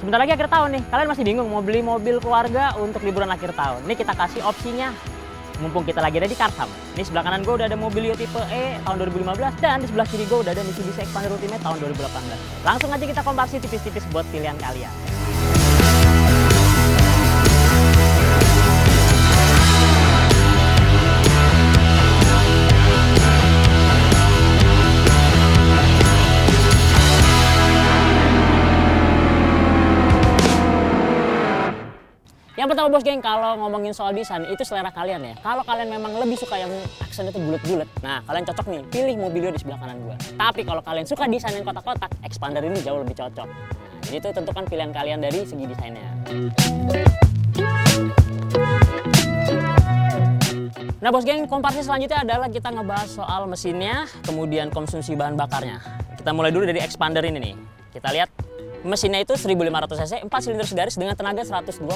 Sebentar lagi akhir tahun nih, kalian masih bingung mau beli mobil keluarga untuk liburan akhir tahun. Ini kita kasih opsinya, mumpung kita lagi ada di Karsam. Ini sebelah kanan gue udah ada Mobilio tipe E tahun 2015 dan di sebelah kiri gue udah ada Mitsubishi Xpander Ultimate tahun 2018. Langsung aja kita komparasi tipis-tipis buat pilihan kalian. Yang pertama bos geng, kalau ngomongin soal desain itu selera kalian ya. Kalau kalian memang lebih suka yang aksen itu bulat-bulat, nah kalian cocok nih pilih Mobilio di sebelah kanan gua. Tapi kalau kalian suka desain yang kotak-kotak, Xpander ini jauh lebih cocok. Nah, jadi itu tentukan pilihan kalian dari segi desainnya. Nah bos geng, komparasi selanjutnya adalah kita ngebahas soal mesinnya, kemudian konsumsi bahan bakarnya. Kita mulai dulu dari Xpander ini nih. Kita lihat mesinnya itu 1500 cc, 4 silinder segaris dengan tenaga 102,5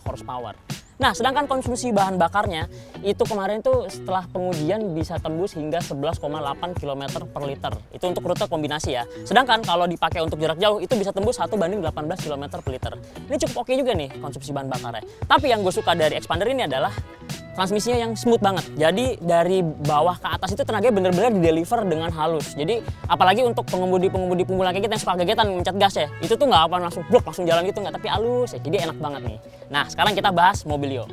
horsepower. Nah, sedangkan konsumsi bahan bakarnya itu kemarin tuh setelah pengujian bisa tembus hingga 11,8 km per liter. Itu untuk rute kombinasi ya. Sedangkan kalau dipakai untuk jarak jauh itu bisa tembus 1 banding 18 km per liter. Ini cukup oke juga nih konsumsi bahan bakarnya. Tapi yang gue suka dari Xpander ini adalah transmisinya yang smooth banget. Jadi dari bawah ke atas itu tenaganya bener-bener di-deliver dengan halus. Jadi apalagi untuk pengemudi-pengemudi pemula kayak kita yang suka kagetan mencet gas ya, itu tuh nggak apa langsung blok langsung jalan gitu nggak, tapi halus ya. Jadi enak banget nih. Nah sekarang kita bahas Mobilio.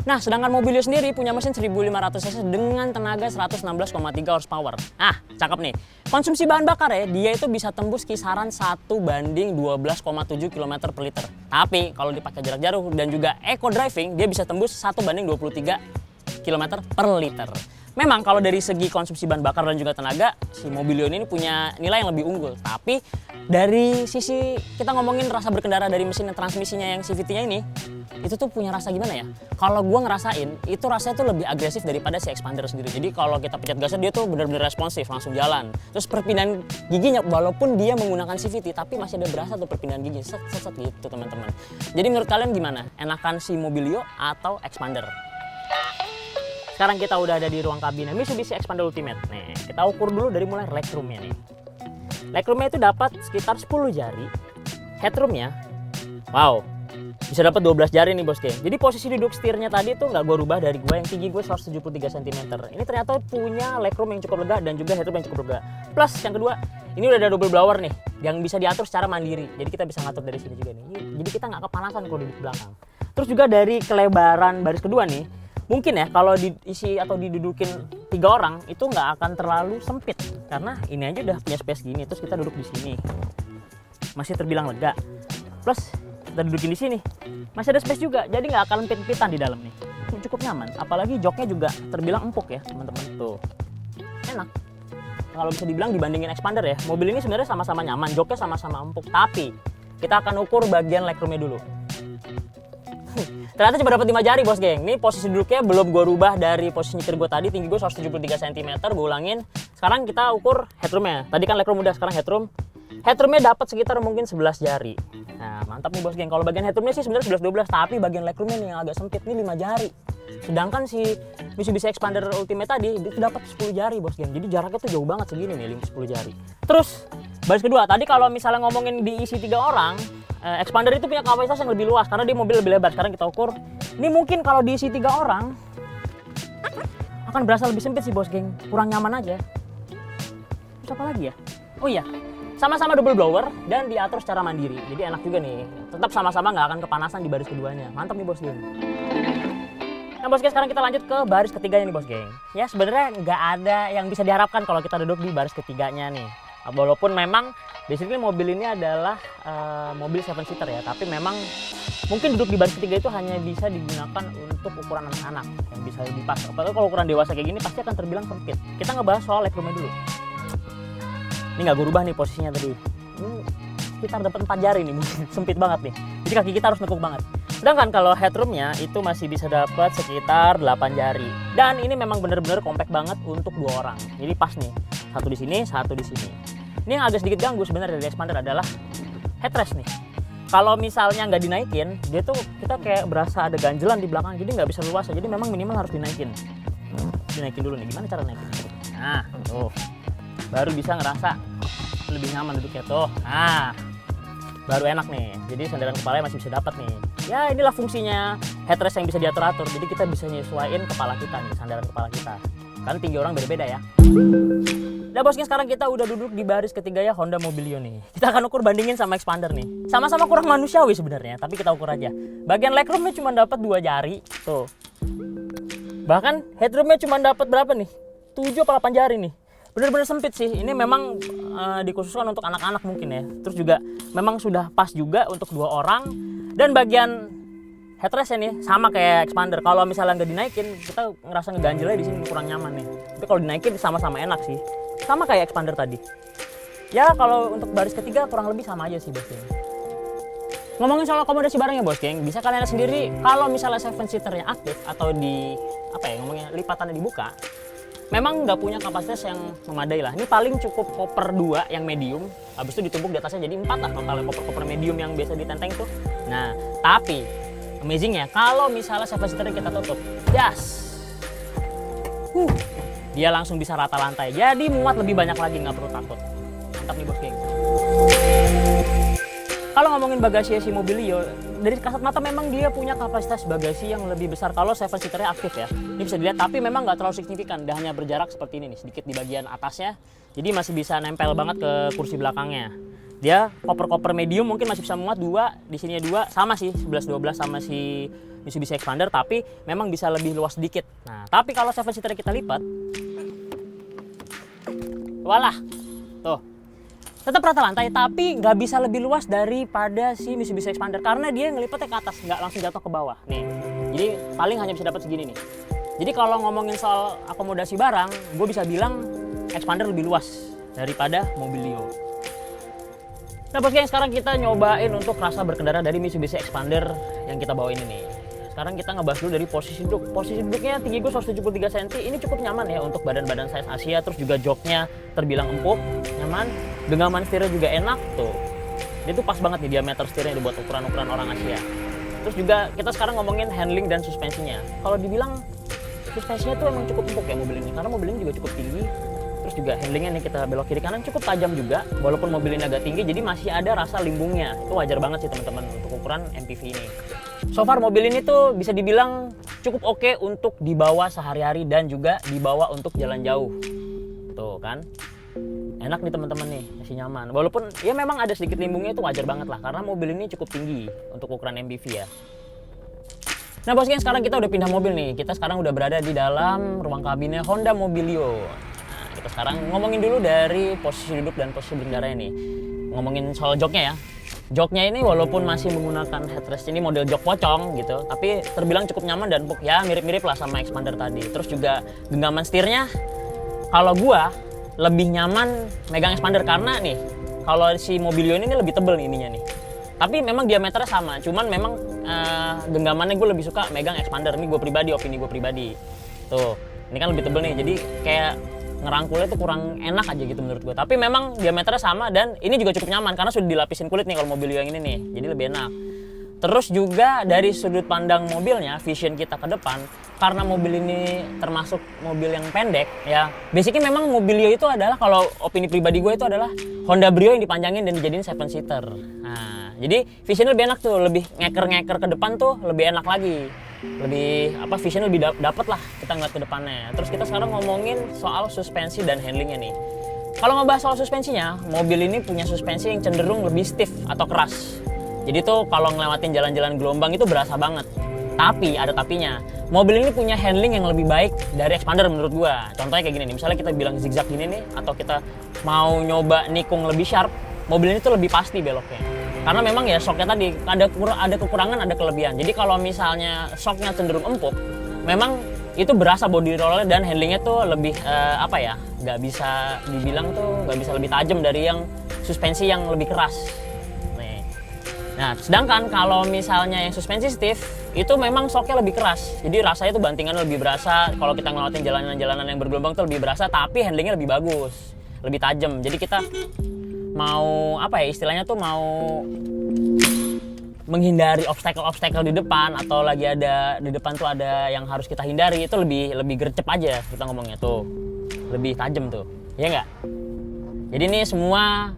Nah sedangkan Mobilio sendiri punya mesin 1500 cc dengan tenaga 116,3 horsepower. Nah cakep nih. Konsumsi bahan bakar ya, dia itu bisa tembus kisaran 1 banding 12,7 km per liter. Tapi kalau dipakai jarak jauh dan juga eco driving, dia bisa tembus 1 banding 23 km per liter. Memang kalau dari segi konsumsi bahan bakar dan juga tenaga, si Mobilio ini punya nilai yang lebih unggul. Tapi dari sisi kita ngomongin rasa berkendara dari mesin dan transmisinya yang CVT-nya ini, itu tuh punya rasa gimana ya? Kalau gua ngerasain, itu rasanya tuh lebih agresif daripada si Xpander sendiri. Jadi kalau kita pencet gasnya dia tuh benar-benar responsif, langsung jalan. Terus perpindahan giginya, walaupun dia menggunakan CVT, tapi masih ada berasa tuh perpindahan gigi, set gitu teman-teman. Jadi menurut kalian gimana? Enakan si Mobilio atau Xpander? Sekarang kita udah ada di ruang kabinnya Mitsubishi Xpander Ultimate. Nih, kita ukur dulu dari mulai legroomnya nih. Legroomnya itu dapat sekitar 10 jari. Headroomnya, wow, bisa dapat 12 jari nih bos geng. Jadi posisi duduk setirnya tadi tuh nggak gue rubah dari gue yang tinggi gue 173 cm. Ini ternyata punya legroom yang cukup lega dan juga headroom yang cukup lega. Plus yang kedua, ini udah ada double blower nih yang bisa diatur secara mandiri. Jadi kita bisa ngatur dari sini juga nih. Jadi kita nggak kepanasan kalau duduk belakang. Terus juga dari kelebaran baris kedua nih, mungkin ya kalau diisi atau didudukin 3 orang itu nggak akan terlalu sempit karena ini aja udah punya space gini. Terus kita duduk di sini masih terbilang lega. Plus kita dudukin di sini masih ada space juga, jadi nggak akan empit-empitan di dalam nih. Cukup nyaman, apalagi joknya juga terbilang empuk ya teman-teman. Tuh enak. Kalau bisa dibilang dibandingin Xpander ya, mobil ini sebenarnya sama-sama nyaman, joknya sama-sama empuk. Tapi kita akan ukur bagian legroomnya dulu. Ternyata cuma dapat 5 jari bos geng. Ini posisi duduknya belum gue rubah dari posisi nyetir gue tadi. Tinggi gue 173 cm, gue ulangin. Sekarang kita ukur headroomnya. Tadi kan legroom udah, sekarang headroom. Headroomnya dapat sekitar mungkin 11 jari. Nah mantap nih bos geng. Kalau bagian headroomnya sih sebenarnya 11-12, tapi bagian legroomnya nih yang agak sempit nih 5 jari. Sedangkan si Mitsubishi Xpander Ultimate tadi itu dapat 10 jari bos geng. Jadi jaraknya tuh jauh banget segini nih, 10 jari. Terus baris kedua, tadi kalau misalnya ngomongin diisi 3 orang, Xpander itu punya kapasitas yang lebih luas karena dia mobil lebih lebar. Sekarang kita ukur, ini mungkin kalau diisi 3 orang akan berasa lebih sempit sih bos geng, kurang nyaman aja. Terus apa lagi ya? Oh iya, sama-sama double blower dan diatur secara mandiri, jadi enak juga nih. Tetap sama-sama nggak akan kepanasan di baris keduanya. Mantap nih bos geng. Nah bos geng, sekarang kita lanjut ke baris ketiganya nih bos geng. Ya sebenarnya nggak ada yang bisa diharapkan kalau kita duduk di baris ketiganya nih. Walaupun memang basically mobil ini adalah mobil 7-seater ya, tapi memang mungkin duduk di baris ketiga itu hanya bisa digunakan untuk ukuran anak-anak yang bisa dipas. Apalagi kalau ukuran dewasa kayak gini pasti akan terbilang sempit. Kita ngebahas soal legroomnya dulu. Ini nggak gue rubah nih posisinya tadi. Ini sekitar dapat 4 jari nih, mungkin sempit banget nih. Jadi kaki kita harus nekuk banget. Sedangkan kalau headroomnya itu masih bisa dapat sekitar 8 jari. Dan ini memang bener-bener compact banget untuk 2 orang. Jadi pas nih, satu di sini, satu di sini. Ini yang agak sedikit ganggu sebenarnya dari Xpander adalah headrest nih. Kalau misalnya nggak dinaikin, dia tuh kita kayak berasa ada ganjelan di belakang, jadi nggak bisa luas. Jadi memang minimal harus dinaikin. Dinaikin dulu nih, gimana cara naikin? Nah, tuh. Baru bisa ngerasa lebih nyaman duduknya tuh. Nah, baru enak nih. Jadi sandaran kepalanya masih bisa dapat nih. Ya inilah fungsinya headrest yang bisa diatur-atur. Jadi kita bisa nyesuaiin kepala kita nih, sandaran kepala kita. Kan tinggi orang beda-beda ya. Nah bosnya, sekarang kita udah duduk di baris ketiga ya Honda Mobilio nih. Kita akan ukur bandingin sama Expander nih. Sama-sama kurang manusiawi sebenarnya, tapi kita ukur aja. Bagian legroomnya cuma dapat 2 jari, tuh. Bahkan headroomnya cuma dapat berapa nih? 7 atau 8 jari nih. Bener-bener sempit sih. Ini memang dikhususkan untuk anak-anak mungkin ya. Terus juga memang sudah pas juga untuk 2 orang. Dan bagian headrestnya nih sama kayak Expander. Kalau misalnya nggak dinaikin, kita ngerasa ngeganjelnya di sini kurang nyaman nih. Tapi kalau dinaikin sama-sama enak sih. Sama kayak Expander tadi. Ya kalau untuk baris ketiga kurang lebih sama aja sih bos geng. Ngomongin soal akomodasi barangnya bos geng, bisa kalian lihat sendiri kalau misalnya 7-seaternya aktif atau di apa ya ngomongnya lipatannya dibuka, memang nggak punya kapasitas yang memadai lah. Ini paling cukup koper 2 yang medium, habis itu ditumpuk di atasnya jadi 4 lah totalnya koper-koper medium yang biasa ditenteng tuh. Nah tapi amazingnya kalau misalnya 7-seaternya kita tutup, dia langsung bisa rata lantai, jadi muat lebih banyak lagi, nggak perlu takut. Mantap nih bos geng. Kalau ngomongin bagasi si Mobilio, dari kasat mata memang dia punya kapasitas bagasi yang lebih besar kalau 7-seaternya aktif ya. Ini bisa dilihat, tapi memang nggak terlalu signifikan, dia hanya berjarak seperti ini nih, sedikit di bagian atasnya, jadi masih bisa nempel banget ke kursi belakangnya. Dia koper-koper medium mungkin masih bisa muat 2, di sini 2, sama sih 11-12 sama si Mitsubishi Expander, tapi memang bisa lebih luas sedikit. Nah, tapi kalau 7-seater kita lipat, walah, tuh, tetap rata lantai, tapi nggak bisa lebih luas daripada si Mitsubishi Expander karena dia ngelipatnya ke atas, nggak langsung jatuh ke bawah. Nih, jadi paling hanya bisa dapat segini nih. Jadi kalau ngomongin soal akomodasi barang, gue bisa bilang Expander lebih luas daripada Mobilio. Nah bos geng, sekarang kita nyobain untuk rasa berkendara dari Mitsubishi Expander yang kita bawa ini nih. Sekarang kita ngebahas dulu dari posisi duduk. Posisi duduknya tinggi gue 173 cm, ini cukup nyaman ya untuk badan-badan size Asia. Terus juga joknya terbilang empuk, nyaman. Genggaman setirnya juga enak tuh. Dia tuh pas banget nih diameter setirnya buat ukuran-ukuran orang Asia. Terus juga kita sekarang ngomongin handling dan suspensinya. Kalau dibilang suspensinya tuh emang cukup empuk ya mobil ini, karena mobil ini juga cukup tinggi. Terus juga handlingnya nih, kita belok kiri kanan cukup tajam juga, walaupun mobil ini agak tinggi, jadi masih ada rasa limbungnya. Itu wajar banget sih teman-teman untuk ukuran MPV ini. So far mobil ini tuh bisa dibilang cukup oke untuk dibawa sehari-hari dan juga dibawa untuk jalan jauh. Tuh kan, enak nih teman-teman nih, masih nyaman. Walaupun ya memang ada sedikit limbungnya, itu wajar banget lah, karena mobil ini cukup tinggi untuk ukuran MPV ya. Nah bos geng, sekarang kita udah pindah mobil nih. Kita sekarang udah berada di dalam ruang kabinnya Honda Mobilio. Kita sekarang ngomongin dulu dari posisi duduk dan posisi berkendaranya nih. Ngomongin soal joknya ya. Joknya ini walaupun masih menggunakan headrest, ini model jok pocong gitu, tapi terbilang cukup nyaman dan empuk ya, mirip-mirip lah sama Expander tadi. Terus juga genggaman setirnya, kalau gua lebih nyaman megang Expander karena nih, kalau si Mobilio ini lebih tebel nih ininya nih. Tapi memang diameternya sama, cuman memang genggamannya gue lebih suka megang Expander. Ini gue pribadi, opini gue pribadi. Tuh, ini kan lebih tebel nih, jadi kayak ngerangkulnya tuh kurang enak aja gitu menurut gue. Tapi memang diameternya sama dan ini juga cukup nyaman karena sudah dilapisin kulit nih kalau Mobilio yang ini nih, jadi lebih enak. Terus juga dari sudut pandang mobilnya, vision kita ke depan, karena mobil ini termasuk mobil yang pendek ya. Basically memang Mobilio itu adalah, kalau opini pribadi gue itu adalah Honda Brio yang dipanjangin dan dijadiin 7-seater. Nah, jadi visionnya lebih enak tuh, lebih ngeker-ngeker ke depan tuh lebih enak lagi. Lebih apa, vision lebih dapet lah kita ngeliat ke depannya. Terus kita sekarang ngomongin soal suspensi dan handlingnya nih. Kalau ngebahas soal suspensinya, mobil ini punya suspensi yang cenderung lebih stiff atau keras. Jadi tuh kalau ngelewatin jalan-jalan gelombang itu berasa banget. Tapi ada tapinya, mobil ini punya handling yang lebih baik dari Expander menurut gua. Contohnya kayak gini nih, misalnya kita bilang zigzag gini nih, atau kita mau nyoba nikung lebih sharp, mobil ini tuh lebih pasti beloknya. Karena memang ya shocknya tadi ada kekurangan, ada kelebihan. Jadi kalau misalnya shocknya cenderung empuk, memang itu berasa body rollnya dan handlingnya tuh lebih apa ya, nggak bisa dibilang tuh nggak bisa lebih tajam dari yang suspensi yang lebih keras. Nah, sedangkan kalau misalnya yang suspensi stiff, itu memang shocknya lebih keras. Jadi rasanya tuh bantingannya lebih berasa. Kalau kita ngelewatin jalanan-jalanan yang bergelombang tuh lebih berasa, tapi handlingnya lebih bagus, lebih tajam. Jadi kita mau apa ya, istilahnya tuh mau menghindari obstacle di depan, atau lagi ada di depan tuh ada yang harus kita hindari, itu lebih gercep aja kita ngomongnya tuh. Lebih tajam tuh. Iya nggak? Jadi ini semua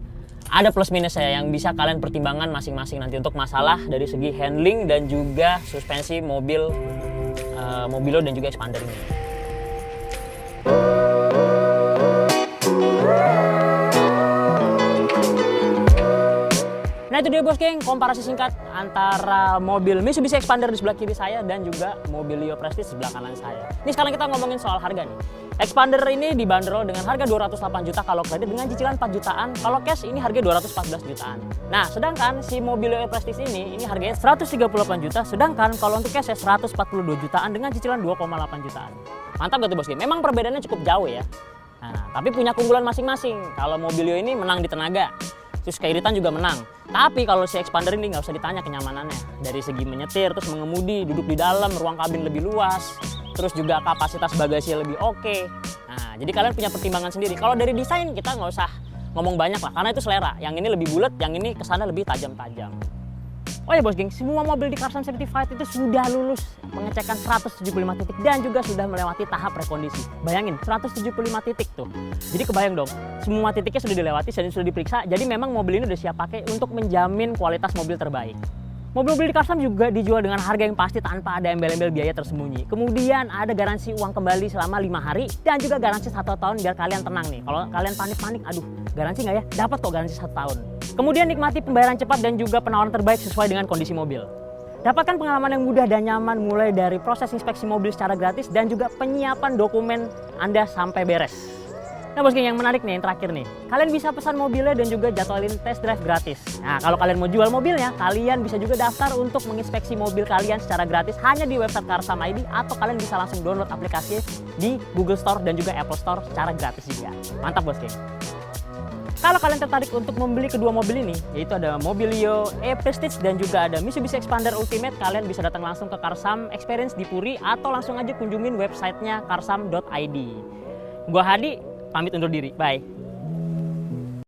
ada plus minusnya yang bisa kalian pertimbangkan masing-masing nanti untuk masalah dari segi handling dan juga suspensi mobil Mobilo dan juga Expander ini. Nah itu dia bos geng, komparasi singkat antara mobil Mitsubishi Expander di sebelah kiri saya dan juga Mobilio Prestige di sebelah kanan saya. Ini sekarang kita ngomongin soal harga nih. Expander ini dibanderol dengan harga 208 juta kalau kredit dengan cicilan 4 jutaan, kalau cash ini harga 214 jutaan. Nah sedangkan si Mobilio Prestige ini harganya 138 juta, sedangkan kalau untuk cash 142 jutaan dengan cicilan 2,8 jutaan. Mantap gak tuh bos geng? Memang perbedaannya cukup jauh ya. Nah, tapi punya keunggulan masing-masing. Kalau Mobilio ini menang di tenaga, terus keiritan juga menang. Tapi kalau si Expander ini nggak usah ditanya kenyamanannya. Dari segi menyetir, terus mengemudi, duduk di dalam, ruang kabin lebih luas, terus juga kapasitas bagasi lebih oke. Nah, jadi kalian punya pertimbangan sendiri. Kalau dari desain kita nggak usah ngomong banyak lah, karena itu selera. Yang ini lebih bulat, yang ini kesana lebih tajam-tajam. Oh ya bos geng, semua mobil di Karsam Certified itu sudah lulus pengecekan 175 titik dan juga sudah melewati tahap rekondisi. Bayangin, 175 titik tuh. Jadi kebayang dong, semua titiknya sudah dilewati dan sudah diperiksa. Jadi memang mobil ini udah siap pakai untuk menjamin kualitas mobil terbaik. Mobil-mobil di Karsam juga dijual dengan harga yang pasti tanpa ada embel-embel biaya tersembunyi. Kemudian ada garansi uang kembali selama 5 hari dan juga garansi 1 tahun biar kalian tenang nih. Kalau kalian panik-panik, aduh garansi nggak ya? Dapat kok garansi 1 tahun. Kemudian nikmati pembayaran cepat dan juga penawaran terbaik sesuai dengan kondisi mobil. Dapatkan pengalaman yang mudah dan nyaman mulai dari proses inspeksi mobil secara gratis dan juga penyiapan dokumen Anda sampai beres. Nah bos geng, yang menarik nih, yang terakhir nih, kalian bisa pesan mobilnya dan juga jadwalin test drive gratis. Nah kalau kalian mau jual mobilnya, kalian bisa juga daftar untuk menginspeksi mobil kalian secara gratis hanya di website Karsam ID, atau kalian bisa langsung download aplikasi di Google Store dan juga Apple Store secara gratis juga. Mantap bos geng. Kalau kalian tertarik untuk membeli kedua mobil ini, yaitu ada Mobilio E-Prestige dan juga ada Mitsubishi Expander Ultimate, kalian bisa datang langsung ke Karsam Experience di Puri atau langsung aja kunjungin websitenya karsam.id. Gua Hadi, pamit undur diri. Bye.